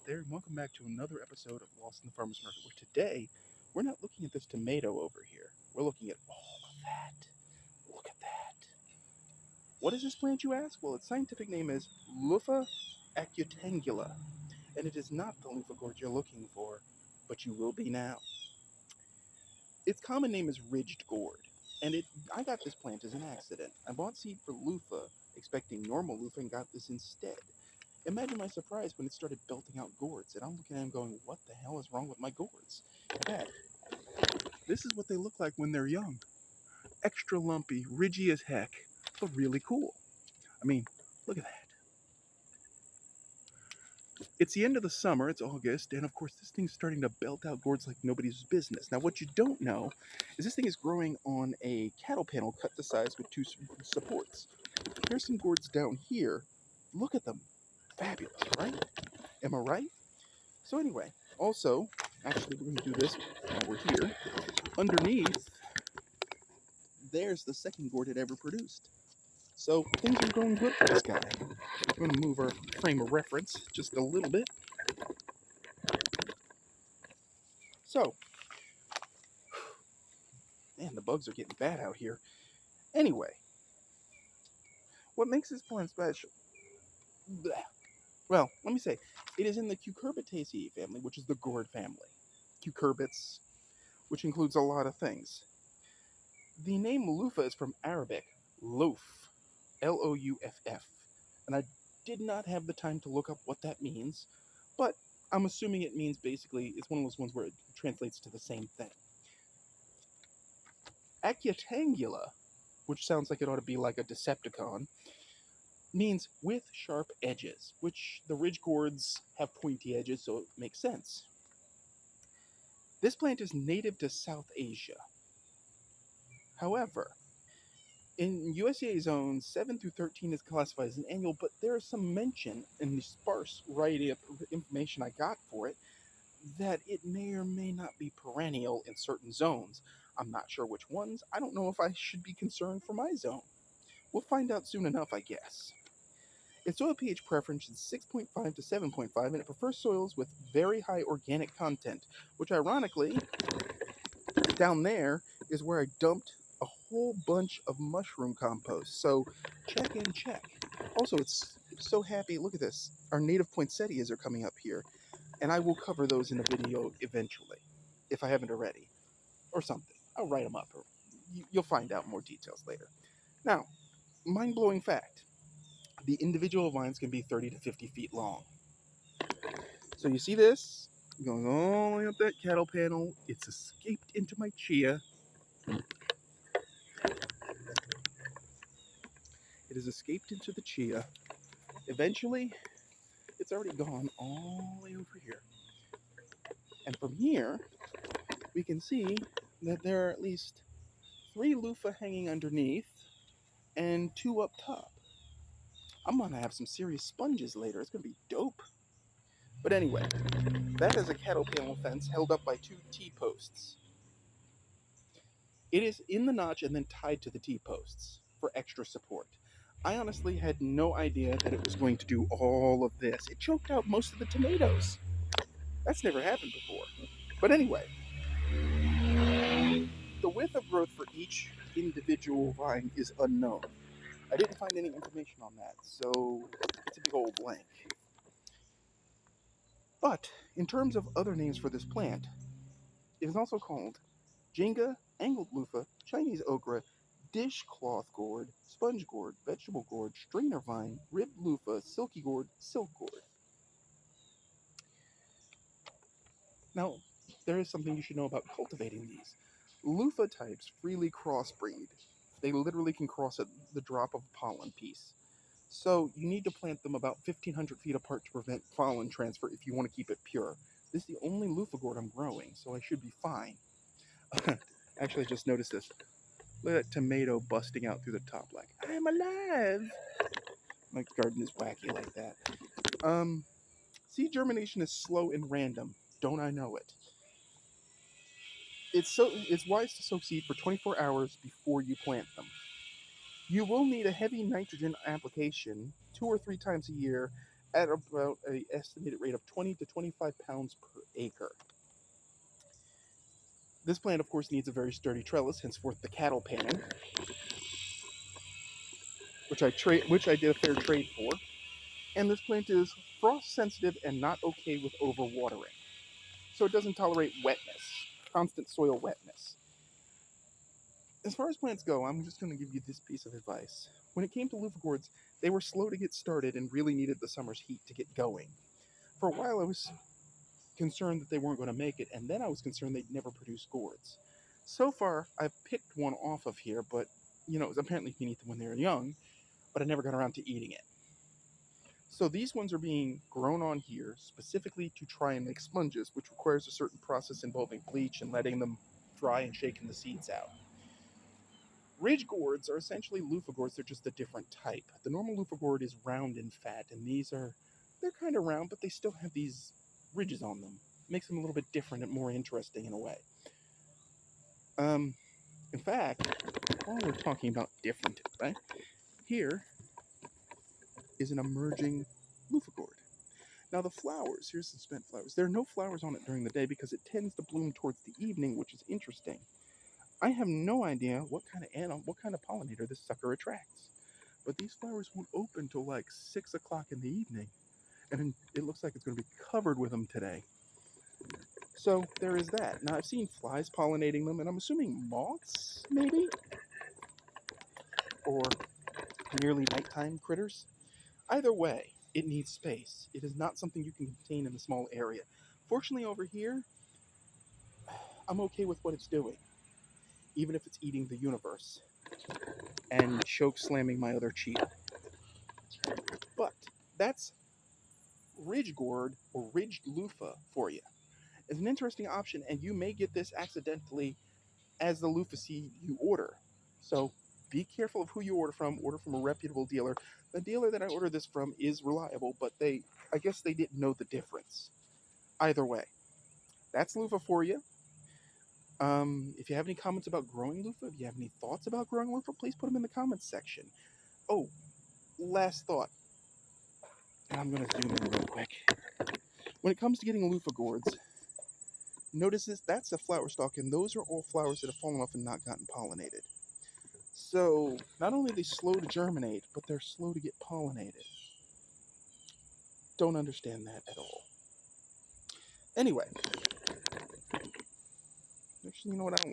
out there, and welcome back to another episode of Lost in the Farmer's Market, where today we're not looking at this tomato over here. We're looking at all of that. Look at that. What is this plant, you ask? Well, its scientific name is Luffa acutangula, and it is not the Luffa Gourd you're looking for, but you will be now. Its common name is ridged gourd, and I got this plant as an accident. I bought seed for Luffa, expecting normal Luffa, and got this instead. Imagine my surprise when it started belting out gourds, and I'm looking at him going, what the hell is wrong with my gourds? Dad, this is what they look like when they're young. Extra lumpy, ridgy as heck, but really cool. I mean, look at that. It's the end of the summer, it's August, and of course this thing's starting to belt out gourds like nobody's business. Now what you don't know is this thing is growing on a cattle panel cut to size with two supports. Here's some gourds down here. Look at them. Fabulous, right? Am I right? So anyway, also, actually we're going to do this while we're here. Underneath, there's the second gourd it ever produced. So things are going good for this guy. I'm going to move our frame of reference just a little bit. So, man, the bugs are getting bad out here. Anyway, what makes this plant special? Blech. Well, let me say, it is in the Cucurbitaceae family, which is the gourd family. Cucurbits, which includes a lot of things. The name Luffa is from Arabic, louf, Louff, and I did not have the time to look up what that means, but I'm assuming it means basically it's one of those ones where it translates to the same thing. Acutangula, which sounds like it ought to be like a Decepticon, means with sharp edges, which the ridge gourds have pointy edges, so it makes sense. This plant is native to South Asia. However, in USDA zones 7 through 13 is classified as an annual, but there is some mention in the sparse variety of information I got for it that it may or may not be perennial in certain zones. I'm not sure which ones. I don't know if I should be concerned for my zone. We'll find out soon enough, I guess. Its soil pH preference is 6.5 to 7.5, and it prefers soils with very high organic content, which ironically, down there is where I dumped a whole bunch of mushroom compost. So check and check. Also, it's so happy. Look at this. Our native poinsettias are coming up here, and I will cover those in a video eventually, if I haven't already, or something. I'll write them up, or you'll find out more details later. Now, mind-blowing fact. The individual vines can be 30 to 50 feet long. So you see this? Going all the way up that cattle panel. It's escaped into my chia. It has escaped into the chia. Eventually, it's already gone all the way over here. And from here, we can see that there are at least 3 loofah hanging underneath and 2 up top. I'm going to have some serious sponges later. It's going to be dope. But anyway, that is a cattle panel fence held up by 2 T-posts. It is in the notch and then tied to the T-posts for extra support. I honestly had no idea that it was going to do all of this. It choked out most of the tomatoes. That's never happened before. But anyway, the width of growth for each individual vine is unknown. I didn't find any information on that, so it's a big old blank. But in terms of other names for this plant, it is also called Jenga, angled loofah, Chinese okra, dishcloth gourd, sponge gourd, vegetable gourd, strainer vine, ribbed loofah, silky gourd, silk gourd. Now, there is something you should know about cultivating these. Loofah types freely crossbreed. They literally can cross at the drop of a pollen piece. So you need to plant them about 1,500 feet apart to prevent pollen transfer if you want to keep it pure. This is the only loofah gourd I'm growing, so I should be fine. Actually, I just noticed this. Look at that tomato busting out through the top like, I'm alive! My garden is wacky like that. Seed germination is slow and random. Don't I know it? It's wise to soak seed for 24 hours before you plant them. You will need a heavy nitrogen application 2 or 3 times a year, at about an estimated rate of 20 to 25 pounds per acre. This plant, of course, needs a very sturdy trellis, henceforth the cattle panning, which I did a fair trade for. And this plant is frost sensitive and not okay with overwatering, so it doesn't tolerate wetness, constant soil wetness. As far as plants go, I'm just going to give you this piece of advice. When it came to Luffa Gourds, they were slow to get started and really needed the summer's heat to get going. For a while, I was concerned that they weren't going to make it, and then I was concerned they'd never produce gourds. So far, I've picked one off of here, but apparently you can eat them when they're young, but I never got around to eating it. So these ones are being grown on here specifically to try and make sponges, which requires a certain process involving bleach and letting them dry and shaking the seeds out. Ridge gourds are essentially Luffa gourds, they're just a different type. The normal Luffa gourd is round and fat, and they're kind of round, but they still have these ridges on them. Makes them a little bit different and more interesting in a way. In fact, while we're talking about different, right, here is an emerging Luffa gourd. Now the flowers, here's some spent flowers. There are no flowers on it during the day because it tends to bloom towards the evening, which is interesting. I have no idea what kind of pollinator this sucker attracts. But these flowers won't open till like 6 o'clock in the evening. And it looks like it's going to be covered with them today. So there is that. Now I've seen flies pollinating them, and I'm assuming moths, maybe? Or merely nighttime critters? Either way, it needs space. It is not something you can contain in a small area. Fortunately, over here, I'm okay with what it's doing, even if it's eating the universe and choke slamming my other cheek. But that's ridge gourd or ridged loofah for you. It's an interesting option, and you may get this accidentally as the loofah seed you order. So be careful of who you order from. Order from a reputable dealer. The dealer that I ordered this from is reliable, but I guess they didn't know the difference. Either way, that's loofah for you. If you have any comments about growing loofah, if you have any thoughts about growing loofah, please put them in the comments section. Oh, last thought, and I'm going to zoom in real quick. When it comes to getting loofah gourds, notice this, that's a flower stalk, and those are all flowers that have fallen off and not gotten pollinated. So, not only are they slow to germinate, but they're slow to get pollinated. Don't understand that at all. Anyway, actually, you know what, I don't